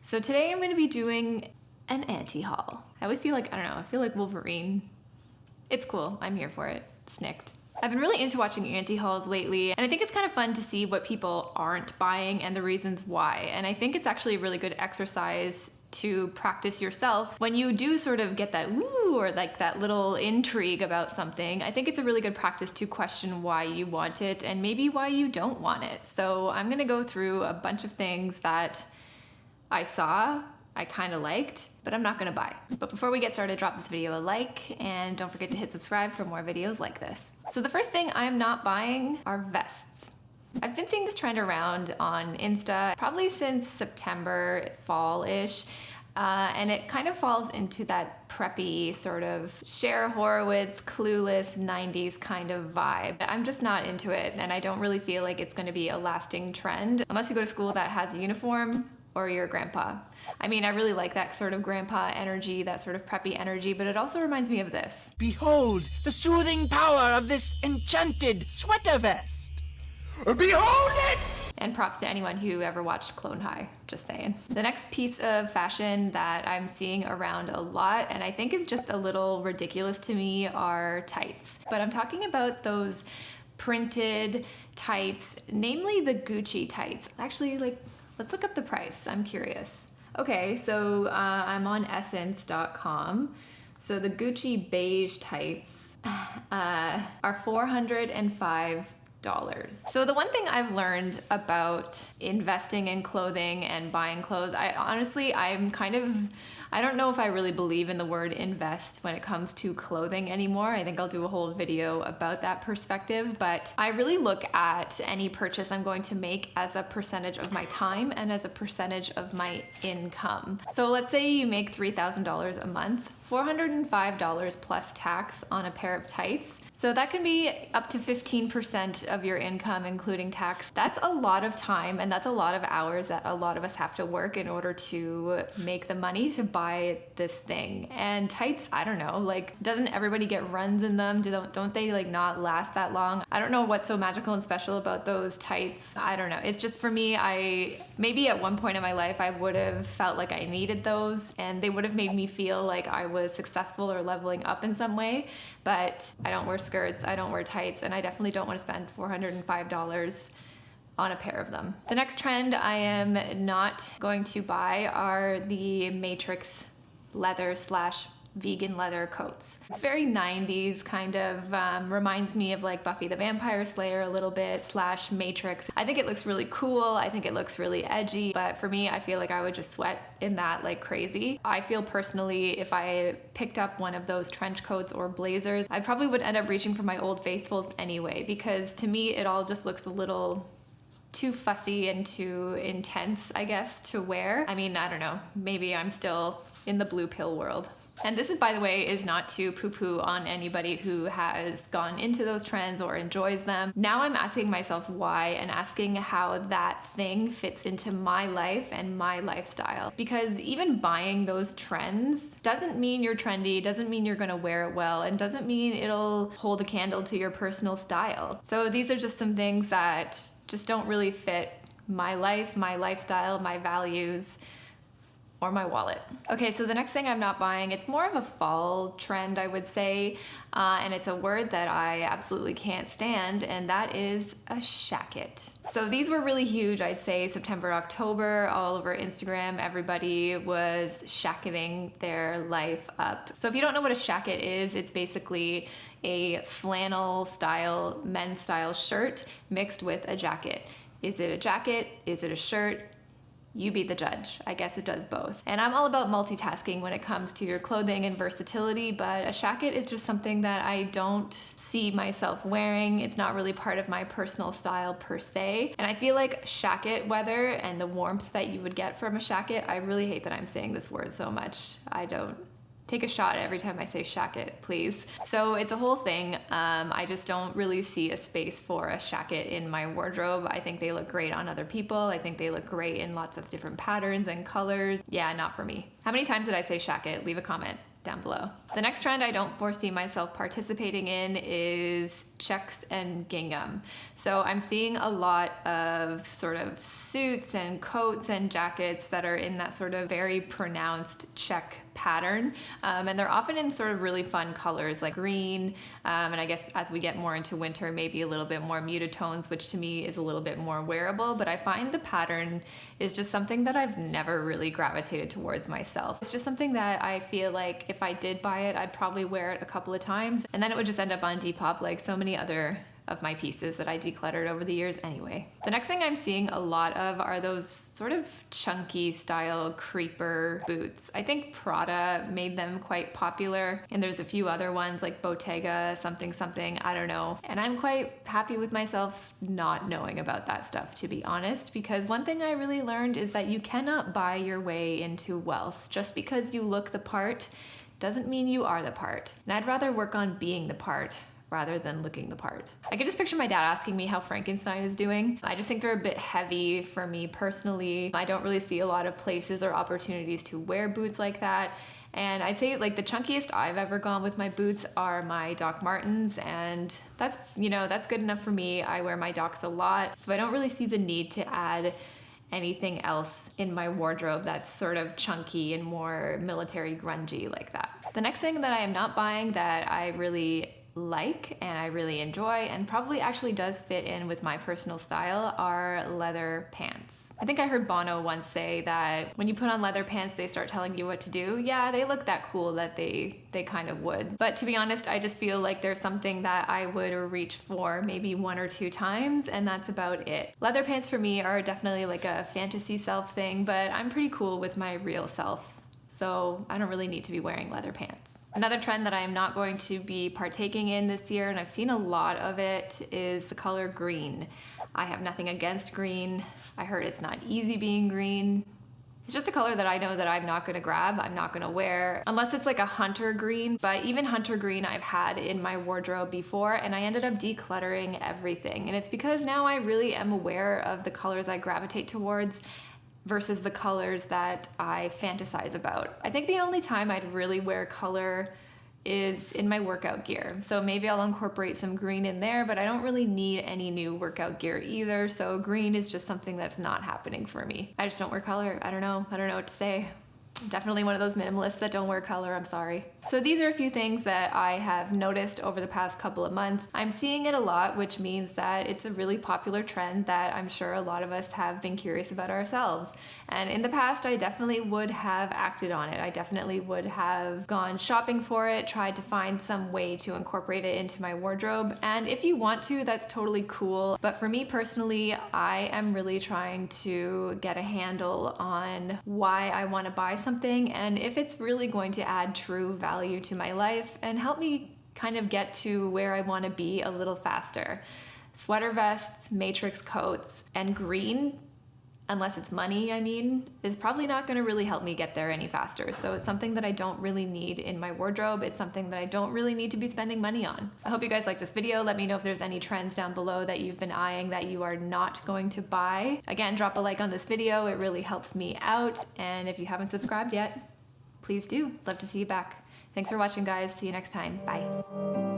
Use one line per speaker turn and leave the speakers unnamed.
So today I'm going to be doing an anti-haul. I always feel like, I don't know, I feel like Wolverine. It's cool, I'm here for it. Snicked. I've been really into watching anti-hauls lately, and I think it's kind of fun to see what people aren't buying and the reasons why. And I think it's actually a really good exercise to practice yourself when you do sort of get that ooh, or like that little intrigue about something. I think it's a really good practice to question why you want it and maybe why you don't want it. So I'm gonna go through a bunch of things that I saw, I kind of liked, but I'm not gonna buy. But before we get started, drop this video a like and don't forget to hit subscribe for more videos like this. So the first thing I'm not buying are vests. I've been seeing this trend around on Insta probably since September, fall-ish, and it kind of falls into that preppy sort of Cher Horowitz, clueless 90s kind of vibe. I'm just not into it, and I don't really feel like it's gonna be a lasting trend unless you go to school that has a uniform or your grandpa. I mean, I really like that sort of grandpa energy, that sort of preppy energy, but it also reminds me of this.
Behold the soothing power of this enchanted sweater vest. Behold it!
And props to anyone who ever watched Clone High, just saying. The next piece of fashion that I'm seeing around a lot, and I think is just a little ridiculous to me, are tights. But I'm talking about those printed tights, namely the Gucci tights. Actually, like, let's look up the price, I'm curious. Okay, so I'm on essence.com. So the Gucci beige tights are $405. So the one thing I've learned about investing in clothing and buying clothes, I don't know if I really believe in the word invest when it comes to clothing anymore. I think I'll do a whole video about that perspective, but I really look at any purchase I'm going to make as a percentage of my time and as a percentage of my income. So let's say you make $3,000 a month, $405 plus tax on a pair of tights. So that can be up to 15% of your income, including tax. That's a lot of time, and that's a lot of hours that a lot of us have to work in order to make the money to buy this thing. And tights, I don't know, like, doesn't everybody get runs in them? Don't they like not last that long? I don't know what's so magical and special about those tights. I don't know. It's just, for me, maybe at one point in my life I would have felt like I needed those, and they would have made me feel like I was successful or leveling up in some way. But I don't wear skirts, I don't wear tights, and I definitely don't want to spend $405 on a pair of them. The next trend I am not going to buy are the Matrix leather / vegan leather coats. It's very 90s, kind of reminds me of like Buffy the Vampire Slayer a little bit / Matrix. I think it looks really cool, I think it looks really edgy, but for me, I feel like I would just sweat in that like crazy. I feel personally, if I picked up one of those trench coats or blazers, I probably would end up reaching for my Old Faithfuls anyway, because to me, it all just looks a little too fussy and too intense, I guess, to wear. I mean, I don't know, maybe I'm still in the blue pill world. And this is, by the way, is not to poo-poo on anybody who has gone into those trends or enjoys them. Now I'm asking myself why and asking how that thing fits into my life and my lifestyle. Because even buying those trends doesn't mean you're trendy, doesn't mean you're gonna wear it well, and doesn't mean it'll hold a candle to your personal style. So these are just some things that just don't really fit my life, my lifestyle, my values, or my wallet. Okay, so the next thing I'm not buying, it's more of a fall trend, I would say, and it's a word that I absolutely can't stand, and that is a shacket. So these were really huge, I'd say September, October, all over Instagram. Everybody was shacketing their life up. So if you don't know what a shacket is, it's basically a flannel style, men's style shirt mixed with a jacket. Is it a jacket? Is it a shirt? You be the judge. I guess it does both. And I'm all about multitasking when it comes to your clothing and versatility, but a shacket is just something that I don't see myself wearing. It's not really part of my personal style per se. And I feel like shacket weather and the warmth that you would get from a shacket, I really hate that I'm saying this word so much. I don't. Take a shot every time I say shacket, please. So it's a whole thing. I just don't really see a space for a shacket in my wardrobe. I think they look great on other people. I think they look great in lots of different patterns and colors. Yeah, not for me. How many times did I say shacket? Leave a comment. down below. The next trend I don't foresee myself participating in is checks and gingham. So I'm seeing a lot of sort of suits and coats and jackets that are in that sort of very pronounced check pattern. And they're often in sort of really fun colors like green. And I guess as we get more into winter, maybe a little bit more muted tones, which to me is a little bit more wearable. But I find the pattern is just something that I've never really gravitated towards myself. It's just something that I feel like if I did buy it, I'd probably wear it a couple of times and then it would just end up on Depop like so many other of my pieces that I decluttered over the years anyway. The next thing I'm seeing a lot of are those sort of chunky style creeper boots. I think Prada made them quite popular, and there's a few other ones like Bottega, something, I don't know. And I'm quite happy with myself not knowing about that stuff, to be honest, because one thing I really learned is that you cannot buy your way into wealth. Just because you look the part doesn't mean you are the part. And I'd rather work on being the part rather than looking the part. I could just picture my dad asking me how Frankenstein is doing. I just think they're a bit heavy for me personally. I don't really see a lot of places or opportunities to wear boots like that. And I'd say like the chunkiest I've ever gone with my boots are my Doc Martens, and that's, you know, that's good enough for me. I wear my Docs a lot, so I don't really see the need to add anything else in my wardrobe that's sort of chunky and more military grungy like that. The next thing that I am not buying that I really like and I really enjoy and probably actually does fit in with my personal style are leather pants. I think I heard Bono once say that when you put on leather pants, they start telling you what to do. Yeah, they look that cool that they kind of would. But to be honest, I just feel like there's something that I would reach for maybe 1 or 2 times, and that's about it. Leather pants for me are definitely like a fantasy self thing, but I'm pretty cool with my real self. So I don't really need to be wearing leather pants. Another trend that I am not going to be partaking in this year, and I've seen a lot of it, is the color green. I have nothing against green. I heard it's not easy being green. It's just a color that I know that I'm not gonna grab, I'm not gonna wear, unless it's like a hunter green. But even hunter green I've had in my wardrobe before, and I ended up decluttering everything. And it's because now I really am aware of the colors I gravitate towards versus the colors that I fantasize about. I think the only time I'd really wear color is in my workout gear. So maybe I'll incorporate some green in there, but I don't really need any new workout gear either. So green is just something that's not happening for me. I just don't wear color. I don't know what to say. I'm definitely one of those minimalists that don't wear color, I'm sorry. So these are a few things that I have noticed over the past couple of months. I'm seeing it a lot, which means that it's a really popular trend that I'm sure a lot of us have been curious about ourselves. And in the past, I definitely would have acted on it. I definitely would have gone shopping for it, tried to find some way to incorporate it into my wardrobe. And if you want to, that's totally cool. But for me personally, I am really trying to get a handle on why I want to buy something and if it's really going to add true value to my life and help me kind of get to where I want to be a little faster. Sweater vests, matrix coats, and green, unless it's money, I mean, is probably not going to really help me get there any faster. So it's something that I don't really need in my wardrobe. It's something that I don't really need to be spending money on. I hope you guys like this video. Let me know if there's any trends down below that you've been eyeing that you are not going to buy. Again, drop a like on this video. It really helps me out. And if you haven't subscribed yet, please do. Love to see you back. Thanks for watching, guys. See you next time. Bye.